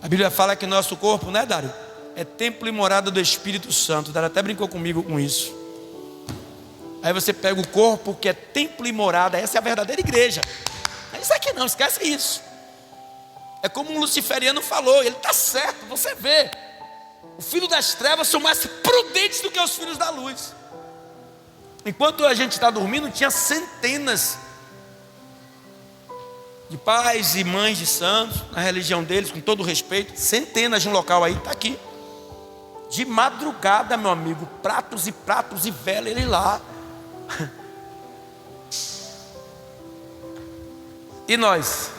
A Bíblia fala que nosso corpo, né, Dário? é templo e morada do Espírito Santo. Ela até brincou comigo com isso. Aí você pega o corpo que é templo e morada. Essa é a verdadeira igreja. Não é isso aqui não, esquece isso. É como um luciferiano falou, ele está certo, você vê. Os filhos das trevas são mais prudentes do que os filhos da luz. Enquanto a gente está dormindo, tinha centenas de pais e mães de santos, na religião deles, com todo respeito, centenas de um local aí, está aqui. De madrugada, meu amigo, pratos e vela, ele lá. E nós?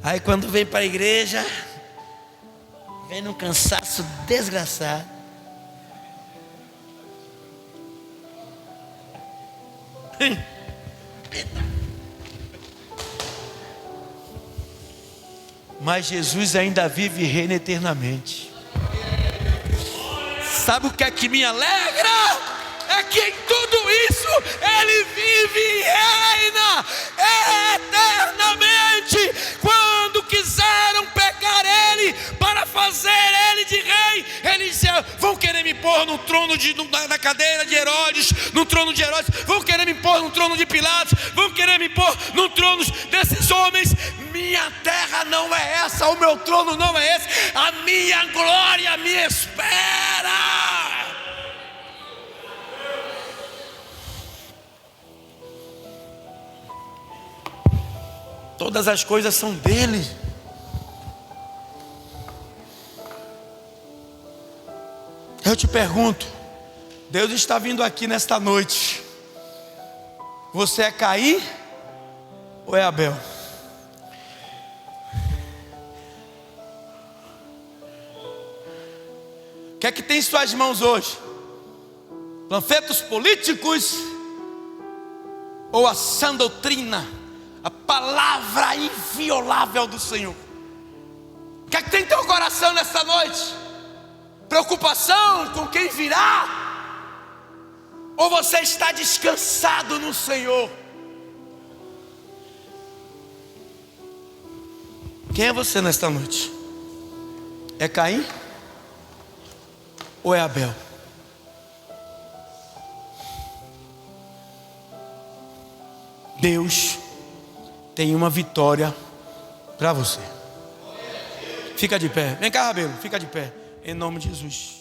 Aí quando vem para a igreja, vem num cansaço desgraçado. Mas Jesus ainda vive e reina eternamente. Sabe o que é que me alegra? É que em tudo isso Ele vive e reina eternamente. Quando quiseram pegar Ele para fazer Ele de rei, eles vão querer me pôr no trono na cadeira de Herodes, no trono de Herodes, vão querer me pôr no trono de Pilatos, vão querer me pôr no trono desses homens. Minha terra não é essa, o meu trono não é esse, a minha glória me espera. Todas as coisas são dele. Eu te pergunto, Deus está vindo aqui nesta noite. Você é Caim ou é Abel? O que é que tem em suas mãos hoje? Panfletos políticos ou a sã doutrina, a palavra inviolável do Senhor? O que é que tem em teu coração nesta noite? Preocupação com quem virá? Ou você está descansado no Senhor? Quem é você nesta noite? É Caim ou é Abel? Deus tem uma vitória para você. Fica de pé. Vem cá, Rabelo, fica de pé. Em nome de Jesus.